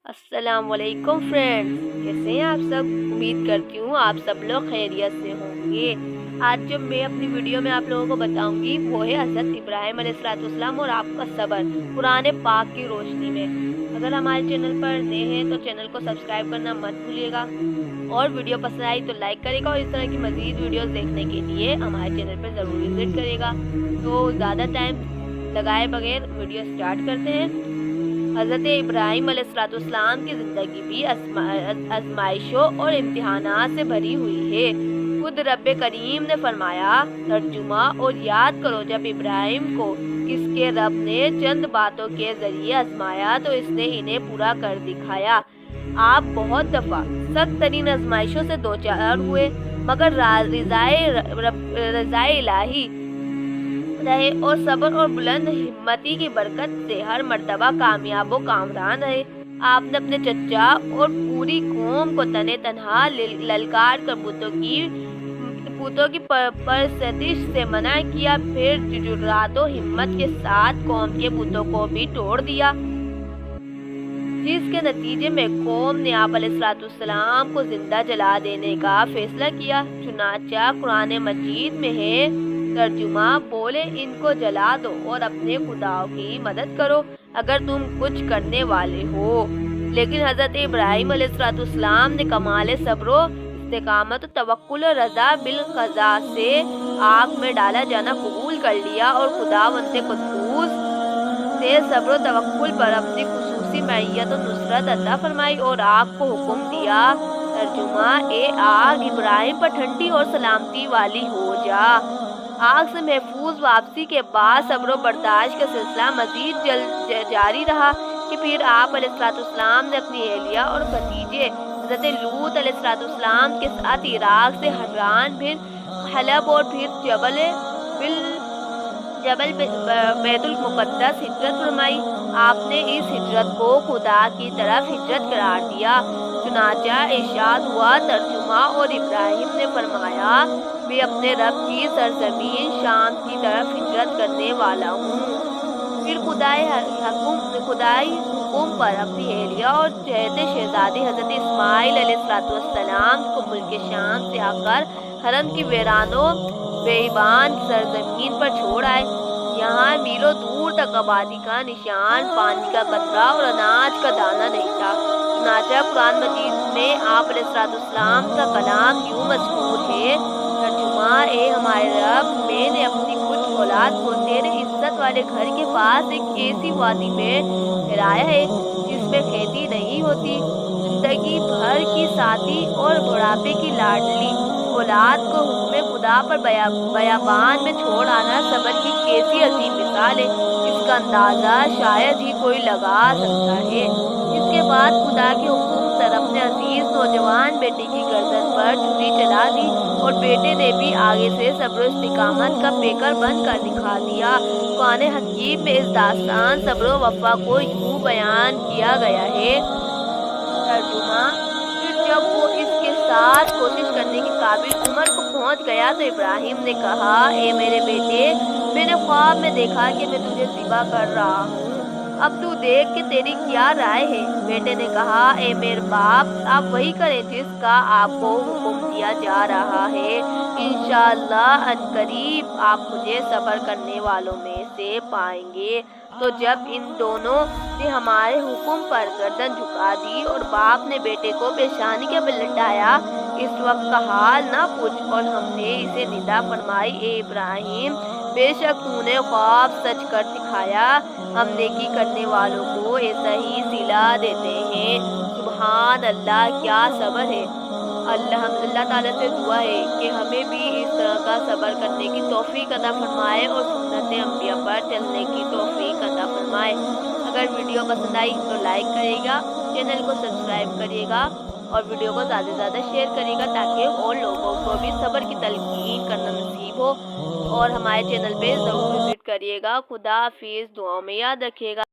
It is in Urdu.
السلام علیکم فرینڈز، کیسے ہیں آپ سب؟ امید کرتی ہوں آپ سب لوگ خیریت سے ہوں گے۔ آج جو میں اپنی ویڈیو میں آپ لوگوں کو بتاؤں گی وہ ہے حضرت ابراہیم علیہ السلام اور آپ کا صبر قرآن پاک کی روشنی میں۔ اگر ہمارے چینل پر نئے ہیں تو چینل کو سبسکرائب کرنا مت بھولیے گا، اور ویڈیو پسند آئی تو لائک کرے گا، اور اس طرح کی مزید ویڈیوز دیکھنے کے لیے ہمارے چینل پر ضرور وزٹ کرے گا۔ تو زیادہ ٹائم لگائے بغیر ویڈیو سٹارٹ کرتے ہیں۔ حضرت ابراہیم علیہ السلام کی زندگی بھی آزمائشوں اور امتحانات سے بھری ہوئی ہے۔ خود رب کریم نے فرمایا، ترجمہ اور یاد کرو، جب ابراہیم کو اس کے رب نے چند باتوں کے ذریعے آزمایا تو اس نے انہیں پورا کر دکھایا۔ آپ بہت دفعہ سخت ترین آزمائشوں سے دوچار ہوئے، مگر رضائے الہی رہے اور صبر اور بلند ہمتی کی برکت سے ہر مرتبہ کامیاب و کامران رہے۔ آپ نے اپنے چچا اور پوری قوم کو تنے تنہا للکار کر بتوں کی پرستش سے منع کیا، پھر جرات و ہمت کے ساتھ قوم کے بتوں کو بھی توڑ دیا، جس کے نتیجے میں قوم نے آپ علیہ السلام کو زندہ جلا دینے کا فیصلہ کیا۔ چنانچہ قرآن مجید میں ہے، ترجمہ، بولے ان کو جلا دو اور اپنے خداؤں کی مدد کرو اگر تم کچھ کرنے والے ہو۔ لیکن حضرت ابراہیم علیہ السلام نے کمال صبر و استقامت و توکل و رضا بالقضاء سے آگ میں ڈالا جانا قبول کر لیا، اور خداوند قدوس سے صبر و توکل پر اپنی خصوصی معیت و نصرت عطا فرمائی، اور آگ کو حکم دیا، ترجمہ، اے آگ ابراہیم پر ٹھنڈی اور سلامتی والی ہو جا۔ آگ سے محفوظ واپسی کے بعد صبر و برداشت کا سلسلہ مزید جاری رہا کہ پھر آپ علیہ السلام نے اپنی اہلیہ اور بھتیجے حضرت لوط علیہ السلام کے ساتھ عراق سے حران بن حلب اور پھر جبل بیت المقدس ہجرت فرمائی۔ آپ نے اس ہجرت کو خدا کی طرف ہجرت قرار دیا۔ چنانچہ ارشاد ہوا، ترجمہ، اور ابراہیم نے فرمایا، میں اپنے رب کی سرزمین شام کی طرف ہجرت کرنے والا ہوں۔ پھر خدائے حکم پر اپنی اہلیہ اور چہتے شہزادے حضرت اسماعیل علیہ السلام کو ملک شام سے آ کر حرم کی ویران و بیابان سرزمین پر چھوڑ آئے۔ یہاں میلوں دور تک آبادی کا نشان، پانی کا قطرہ اور اناج کا دانہ نہیں تھا۔ چنانچہ قرآن مجید میں آپ علیہ السلام کا کلام یوں مذکور ہے، ترجمہ، اے ہمارے رب، میں نے اپنی کچھ اولاد کو تیرے عزت والے گھر کے پاس ایک ایسی وادی میں ٹھہرایا ہے جس میں کھیتی نہیں ہوتی۔ زندگی بھر کی ساتھی اور بڑھاپے کی لاڈلی اولاد کو حکم خدا پر بیابان میں چھوڑ آنا صبر کی کیسی عظیم مثال ہے، اس کا اندازہ شاید ہی کوئی لگا سکتا ہے۔ اس کے بعد خدا کے حکم پر اپنے عزیز نوجوان بیٹے کی گردن پر چھری چلا دی، اور بیٹے نے بھی آگے سے صبر و استقامت کا پیکر بن کر دکھا دیا۔ قرآن حکیم میں اس داستان صبر و وفا کو یوں بیان کیا گیا ہے، ترجمہ، پھر جب وہ اس کے ساتھ کوشش کرنے کے قابل عمر کو پہنچ گیا تو ابراہیم نے کہا، اے میرے بیٹے، میں نے خواب میں دیکھا کہ میں تجھے ذبح کر رہا ہوں، اب تو دیکھ کہ تیری کیا رائے ہے؟ بیٹے نے کہا، اے میرے باپ، آپ وہی کریں جس کا آپ کو حکم دیا جا رہا ہے، انشاءاللہ عنقریب آپ مجھے صبر کرنے والوں میں سے پائیں گے۔ تو جب ان دونوں نے ہمارے حکم پر گردن جھکا دی اور باپ نے بیٹے کو پیشانی کے بل لٹایا، اس وقت کا حال نہ پوچھ، اور ہم نے اسے ندا فرمائی، اے ابراہیم، بے شک تو نے خواب سچ کر دکھایا، ہم نیکی کرنے والوں کو ایسا ہی صلہ دیتے ہیں۔ سبحان اللہ، کیا صبر ہے! اللہ تعالیٰ سے دعا ہے کہ ہمیں بھی اس طرح کا صبر کرنے کی توفیق عطا فرمائے اور سنت انبیاء پر چلنے کی توفیق عطا فرمائے۔ اگر ویڈیو پسند آئی تو لائک کرے گا، چینل کو سبسکرائب کریے گا، اور ویڈیو کو زیادہ سے زیادہ شیئر کریے گا تاکہ اور لوگوں کو بھی صبر کی تلقین کرنا نصیب ہو، اور ہمارے چینل پہ ضرور وزٹ کریے گا۔ خدا حافظ، دعاؤں میں یاد رکھیے گا۔